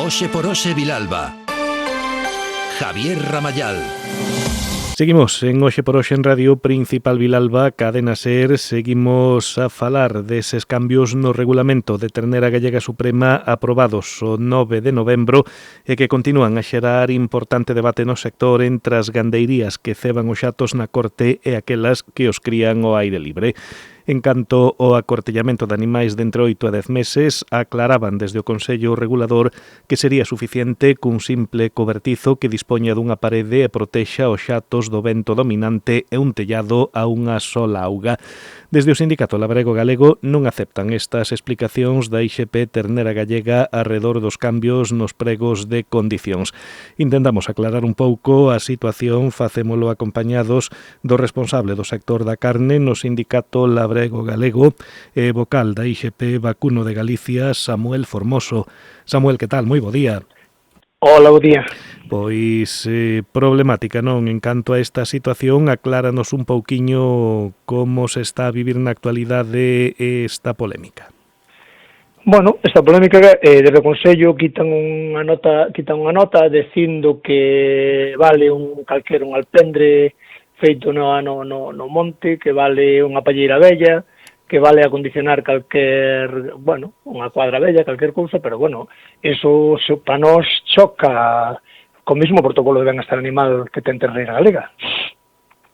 Hoxe por hoxe Vilalba. Javier Ramayal. Seguimos en Hoxe por Hoxe en Radio Principal Vilalba, Cadena SER. Seguimos a falar deses cambios no regulamento de ternera gallega suprema aprobados o 9 de novembro e que continúan a xerar importante debate no sector entre as gandeirías que ceban os xatos na corte e aquelas que os crían ao aire libre. En canto ao acortellamento de animais de entre 8 e 10 meses, aclaraban desde o Consello Regulador que sería suficiente cun simple cobertizo que dispoña dunha parede e protexa os xatos do vento dominante e un tellado a unha sola auga. Desde o Sindicato Labrego Galego non aceptan estas explicacións da IXP Ternera Gallega arredor dos cambios nos pregos de condicións. Intentamos aclarar un pouco a situación, facémolo acompañados do responsable do sector da carne no Sindicato Labrego Galego e vocal da IXP Vacuno de Galicia, Samuel Formoso. Samuel, que tal? Moi bo día. Hola, bo día. Pois problemática, non? En canto a esta situación, acláranos un pouquiño como se está a vivir na actualidade esta polémica. Bueno, esta polémica desde o Consello quitan unha nota dicindo que vale un alpendre feito no monte, que vale unha palleira vella, que vale acondicionar unha cuadra vella, calquer cousa, pero bueno, eso para nós choca co mesmo protocolo de benestar animal que ten Ternera Galega.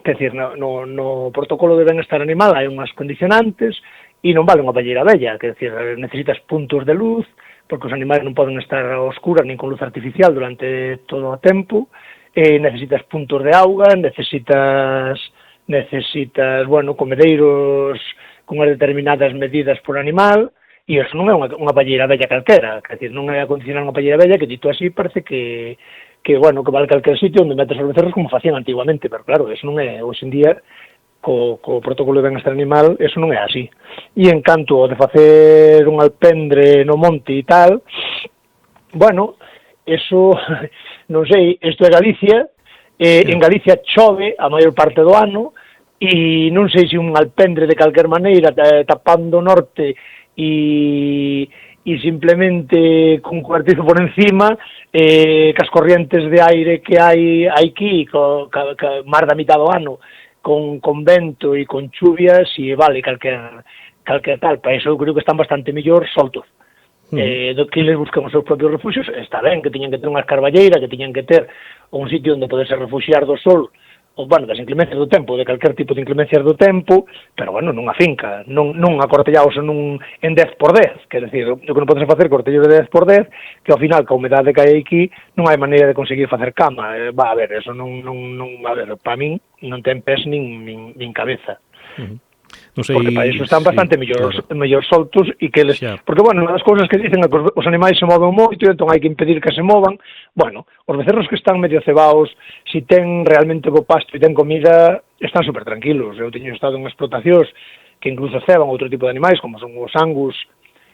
Quer dizer, no protocolo de benestar animal hai unhas condicionantes e non vale unha palleira vella, quer dizer, necesitas puntos de luz, porque os animais non poden estar a oscuras nin con luz artificial durante todo o tempo, necesitas puntos de auga, necesitas comedeiros con unhas determinadas medidas por animal, e iso non é unha palleira vella calquera, quer dizer, non é acondicionar unha palleira vella que dito así parece que vale calquer sitio onde metes os becerros como facían antiguamente, pero claro, eso non é, hoxe en día, co protocolo de benestar animal, eso non é así. E en canto de facer un alpendre no monte e tal, bueno, eso, non sei, isto é Galicia, en Galicia chove a maior parte do ano, e non sei se un alpendre de calquer maneira tapando o norte e simplemente con cuartizo por encima, cas corrientes de aire que hai aquí, mar da mitad do ano, con vento e con chuvias, e vale calquer tal. Para iso eu creo que están bastante mellor soltos. Do que les buscan os seus propios refugios, está ben que teñan que ter unha escarballeira, que teñan que ter un sitio onde poderse refugiar do sol, ou, bueno, das inclemencias do tempo, de calquer tipo de inclemencias do tempo, pero, bueno, nunha finca, non acortellados en 10x10, quer decir, o que non podes facer cortellos de 10x10, que ao final, ca humedade que hai aquí, non hai maneira de conseguir facer cama, a ver, eso para min, non ten pés nin cabeza. Non sei, porque para iso están bastante mellor soltos e que eles... Porque, bueno, unha das cousas que dicen é que os animais se moven moito e entón hai que impedir que se movan. Bueno, os becerros que están medio cebaos, si ten realmente bo pasto e ten comida, están super tranquilos. Eu teño estado en explotacións que incluso ceban outro tipo de animais, como son os angus,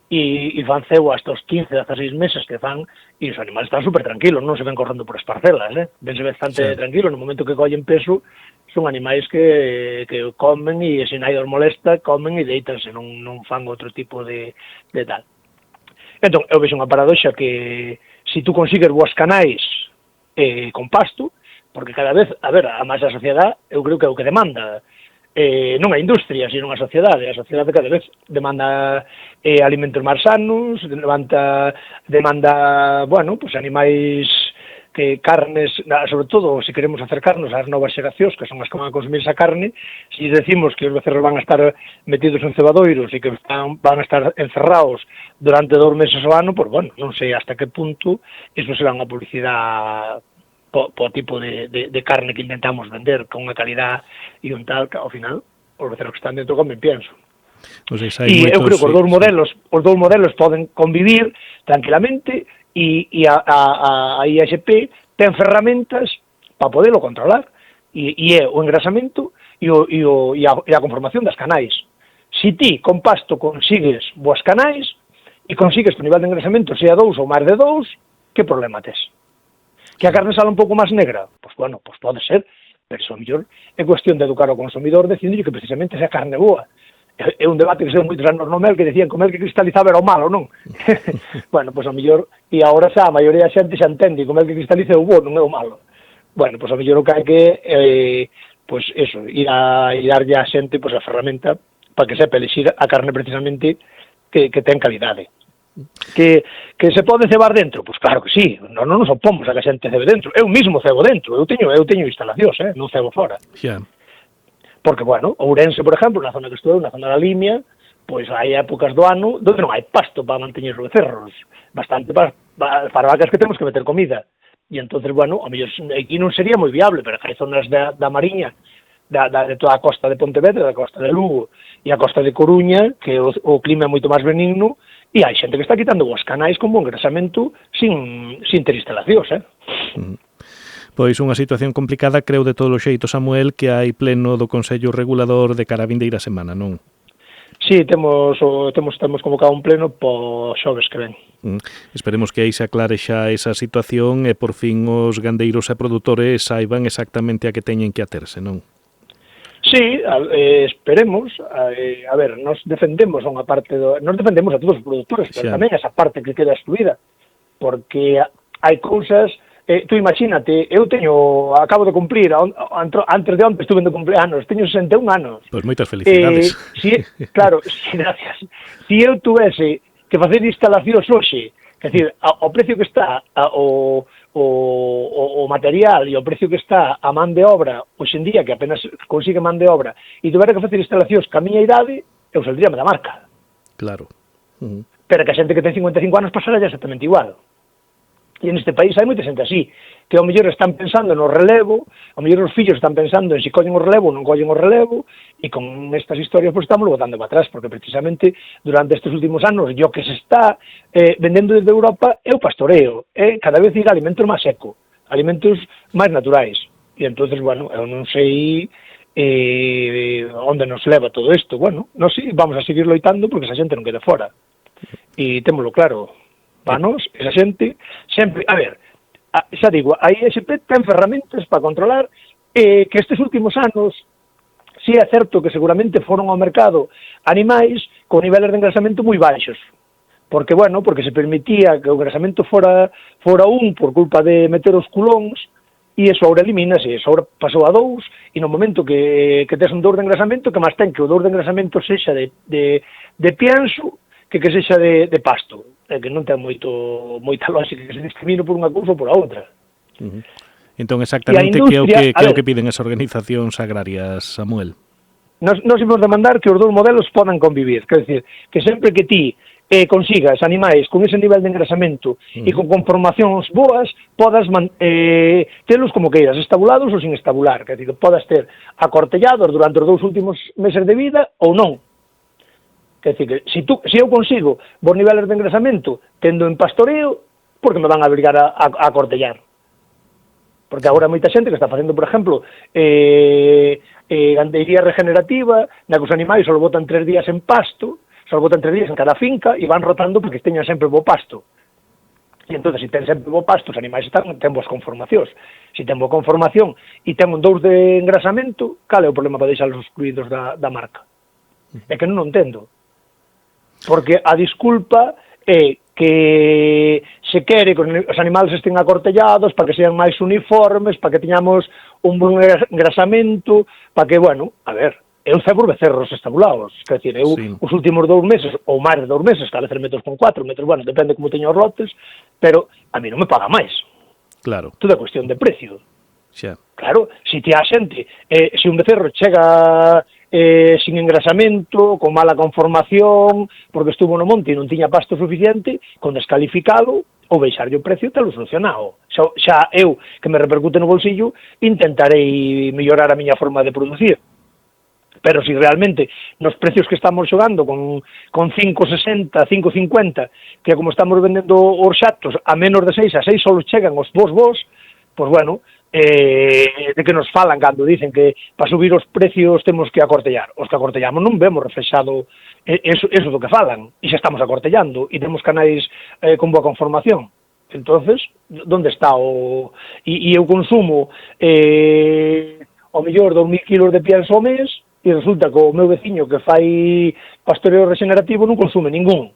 e fan cebo hasta os 15, 16 meses que fan, e os animais están super tranquilos, non se ven correndo por as parcelas, vense bastante tranquilo. No momento que collen peso, son animais que comen e se nai os molesta, comen e deitanse, non fan outro tipo de tal. Entón, eu vexo unha paradoxa que se tú consigues boas canais con pasto, porque cada vez, a máis a sociedade, eu creo que é o que demanda, non a industria, sino a sociedade cada vez demanda alimentos máis sanos, demanda, bueno, pues animais que carnes, sobre todo, se queremos acercarnos ás novas xeracións, que son as que van a consumir esa carne, se decimos que os becerros van a estar metidos en cebadoiros e que van a estar encerrados durante 2 meses ao ano, pues, bueno, non sei hasta que punto iso será unha publicidade po tipo de carne que intentamos vender, con unha calidad e un tal, que ao final os becerros que están dentro comen pienso. E eu creo que os dous modelos poden convivir tranquilamente, e a IXP ten ferramentas para poderlo controlar, e é o engrasamento e a conformación das canais. Se ti con pasto consigues boas canais e consigues que o nivel de engrasamento sea 2 ou máis de 2, que problema tes? Que a carne sale un pouco máis negra? Pois, bueno, pode ser, pero iso mellor é cuestión de educar ao consumidor dicindo que precisamente esa carne boa é un debate que se deu moitos anos no mel, que decían que o mel que cristalizaba era o malo, non? Bueno, pois a mellor, e agora xa a maioría da xente xa entende que o mel que cristaliza é o bo, non é o malo. Bueno, pois a mellor o que hai que pois eso, ir darlle á xente pois a ferramenta para que sepa elixir a carne precisamente que ten calidade. Que se pode cebar dentro? Pois claro que sí, non nos opomos a que a xente cebe dentro. Eu mismo cebo dentro, eu teño instalacións, non cebo fora. Xa. Porque, bueno, Ourense, por exemplo, na zona que estou, na zona da Limia, pois hai épocas do ano onde non hai pasto para manteñer os becerros, bastante para vacas que temos que meter comida. E entonces, bueno, a mellor aquí non sería moi viable, pero hai zonas da Mariña, de toda a costa de Pontevedra, da costa de Lugo e a costa de Coruña, que o clima é moito máis benigno, e hai xente que está quitando os canais con bo engrasamento sin ter instalacións, Pois unha situación complicada, creo de todos os xeitos, Samuel, que hai pleno do Consello Regulador de cara a vindeira semana, non? Sí, temos convocado un pleno po xoves que ven. Esperemos que aí se aclare xa esa situación e por fin os gandeiros e produtores saiban exactamente a que teñen que aterse, non? Sí, esperemos. A ver, nos defendemos a unha parte nos defendemos a todos os produtores, pero tamén esa parte que queda excluída, porque hai cousas. Tú imagínate, eu acabo de cumprir, antes de onte estuve de cumpleanos, teño 61 anos. Pois moitas felicidades. Claro, gracias. Si eu tuvese que facer instalacións hoxe, quer dizer, ao precio que está o material e o precio que está a man de obra, hoxe en día, que apenas consigue man de obra, e tuvera que facer instalacións ca miña idade, eu saldríame da marca. Claro. Pero que a xente que ten 55 anos pasará exactamente igual. E neste país hai moita xente así, que ao mellor están pensando no relevo, ao mellor os fillos están pensando en se collen o relevo ou non collen o relevo, e con estas historias pues estamos botando para atrás, porque precisamente durante estes últimos anos o que se está vendendo desde Europa é o pastoreo, cada vez ir a alimentos máis seco, alimentos máis naturais. E entonces, bueno, eu non sei onde nos leva todo isto. Bueno, non sei, vamos a seguir loitando porque esa xente non quede fora. E témolo claro. Panos, esa xente, sempre, a ver, xa digo, a ISP ten ferramentas para controlar que estes últimos anos, si é certo que seguramente foron ao mercado animais con niveles de engrasamento moi baixos, porque, bueno, porque se permitía que o engrasamento fora un por culpa de meter os culóns, e eso ahora elimínase, eso ahora pasou a 2, e no momento que tes un dor de engrasamento, que máis ten que o dor de engrasamento sexa de pienso que sexa de pasto. Que non ten moita lógica que se discrimine por unha cousa ou por a outra. Entón, exactamente, que é o que piden as organizacións agrarias, Samuel? Nos imos demandar que os dous modelos podan convivir, quer dizer, que sempre que ti consigas animais con ese nivel de engrasamento e con conformacións boas, podas telos como queiras, estabulados ou sin estabular, quer dizer, podas ter acortellados durante os 2 últimos meses de vida ou non. Quer dizer, que se eu consigo bons niveles de engrasamento tendo en pastoreo, por que me van a obrigar a cortellar? Porque agora moita xente que está facendo, por exemplo, gandeiría regenerativa, na que os animais só botan 3 días en pasto, só botan 3 días en cada finca e van rotando porque teñan sempre bo pasto. E entón, se ten sempre bo pasto, os animais ten boas conformacións. Se ten boa conformación e ten un 2 de engrasamento, cal é o problema para deixar os excluídos da marca? É que non entendo. Porque a disculpa é que se quere que os animales estén acortellados para que sean máis uniformes, para que teñamos un bon engrasamento, para que, bueno, a ver, eu cebo becerros estabulados, quer dizer, eu os últimos 2 meses, ou máis de 2 meses, cada vez metros con 4 metros, bueno, depende como teño os lotes, pero a mí non me paga máis. Claro. Toda cuestión de precio. Xa. Claro, se ti a xente, se un becerro chega sin engrasamento, con mala conformación, porque estuvo no monte e non tiña pasto suficiente, con descalificalo ou baixarlle o precio, telo solucionado. Xa eu, que me repercute no bolsillo, intentarei mellorar a miña forma de producir. Pero si realmente nos precios que estamos xogando con 5,60, 5,50, que como estamos vendendo os xatos a menos de 6, a 6 só chegan os vos, pois bueno, de que nos falan cando dicen que para subir os precios temos que acortellar. Os que acortellamos non vemos reflexado eso do que falan, e xa estamos acortellando, e temos canais con boa conformación. Entonces, onde está o... E eu consumo ao mellor 2.000 kilos de pienso ao mes, e resulta que o meu veciño que fai pastoreo regenerativo non consume ningún.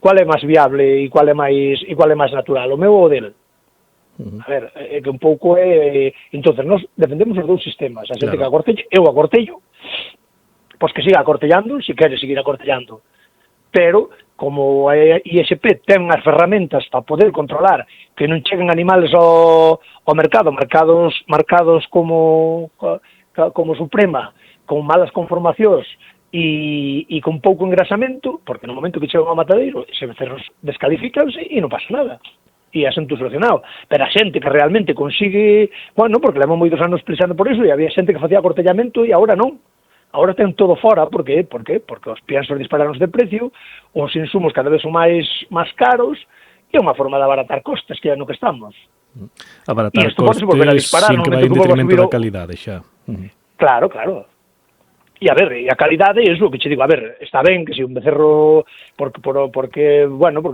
Qual é máis viable e qual é máis natural, o meu ou o del? A ver, é que un pouco é... Entonces, nós defendemos os dous sistemas. A xente que acortella, eu acortello, pois que siga acortellando, se quere seguir acortellando. Pero, como a ISP ten as ferramentas para poder controlar que non cheguen animales ao mercado, marcados como Suprema, con malas conformacións e con pouco engrasamento, porque no momento que chegan ao matadeiro, ese becerros descalificanse e non pasa nada. E asunto solucionado. Pero a xente que realmente consigue... Bueno, porque leva moitos anos precisando por iso, e había xente que facía acortellamento e agora non. Agora ten todo fora, por qué? Porque os piensos dispararon de precio, os insumos cada vez son máis caros, e é unha forma de abaratar costes, que é no que estamos. Abaratar costes sin que vai en detrimento da calidade, xa. Claro. E a ver, e a calidade é iso que che digo, a ver, está ben que se un becerro porque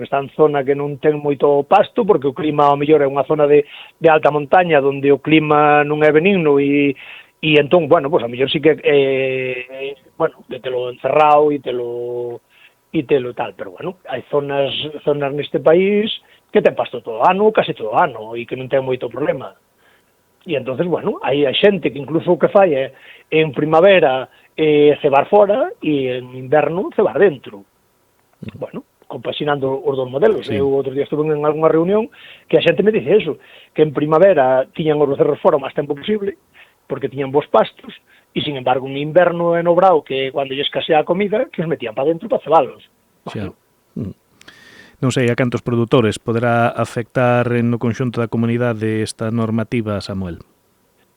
está en zona que non ten moito pasto, porque o clima ao mellor é unha zona de alta montaña onde o clima non é benigno e entón, pois a mellor sí que de telo encerrado e telo tal, pero hai zonas neste país que ten pasto todo o ano, case todo o ano, e que non ten moito problema. E entonces, hai xente que incluso o que fai é en primavera cebar fora e en inverno cebar dentro. Compaxinando os dos modelos. Sí. Eu outro día estuve en algunha reunión que a xente me dice eso, que en primavera tiñan os becerros fora o máis tempo posible, porque tiñan bons pastos, e, sin embargo, en inverno e no brao, que cando lle escasea a comida, que os metían para dentro para cebalos. Non sei a cantos produtores poderá afectar no conxunto da comunidade esta normativa, Samuel?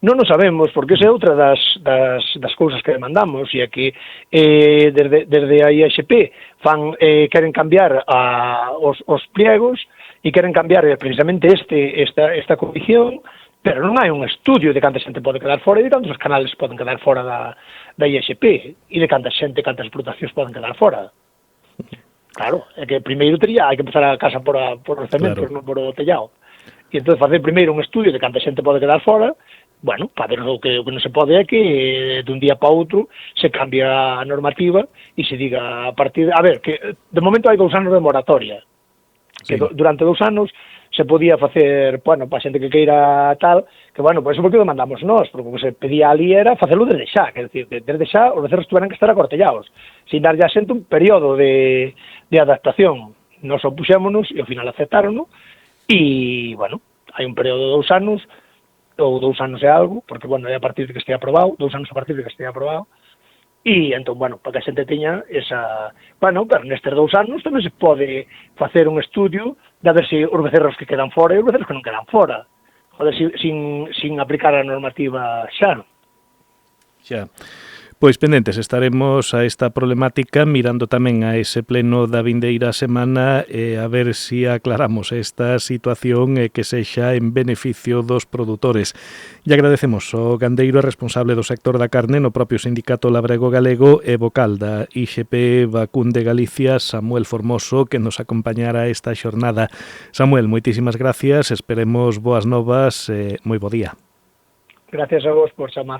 Non o sabemos, porque esa é outra das cousas que demandamos, e é que desde a ISP queren cambiar os pliegos e queren cambiar precisamente esta condición, pero non hai un estudio de canta xente pode quedar fora e de cantos canales poden quedar fora da ISP e de canta xente, cantas explotacións poden quedar fora. Claro, é que primeiro hai que empezar a casa por os cementos, non por o tellado. E entón facer primeiro un estudio de canta xente pode quedar fora, para ver o que non se pode é que dun día para outro se cambia a normativa e se diga a partir... A ver, que de momento hai 2 anos de moratoria, que durante 2 anos se podía facer, para a xente que queira tal, que, por eso porque demandamos nós, porque o que se pedía ali era facelo desde xa, que decir, desde xa os becerros tuveran que estar acortellados, sin darlle a xente un período de adaptación. Nos opuxémonos e ao final aceptárono, e, hai un período de 2 anos, ou 2 anos e algo, porque, é a partir de que estea aprobado, 2 anos a partir de que estea aprobado, e, entón, para que a xente teña esa... pero nestes 2 anos tamén se pode facer un estudio de ver se os becerros que quedan fora e os becerros que non quedan fora. Joder, sin aplicar a normativa xa. Xa. Pois pendentes estaremos a esta problemática, mirando tamén a ese pleno da vindeira semana a ver se aclaramos esta situación e que sexa en beneficio dos produtores. E agradecemos ao gandeiro responsable do sector da carne no propio Sindicato Labrego Galego e vocal da IXP Vacún de Galicia, Samuel Formoso, que nos acompañara esta xornada. Samuel, moitísimas gracias, esperemos boas novas, moi bo día. Gracias a vos por chamar.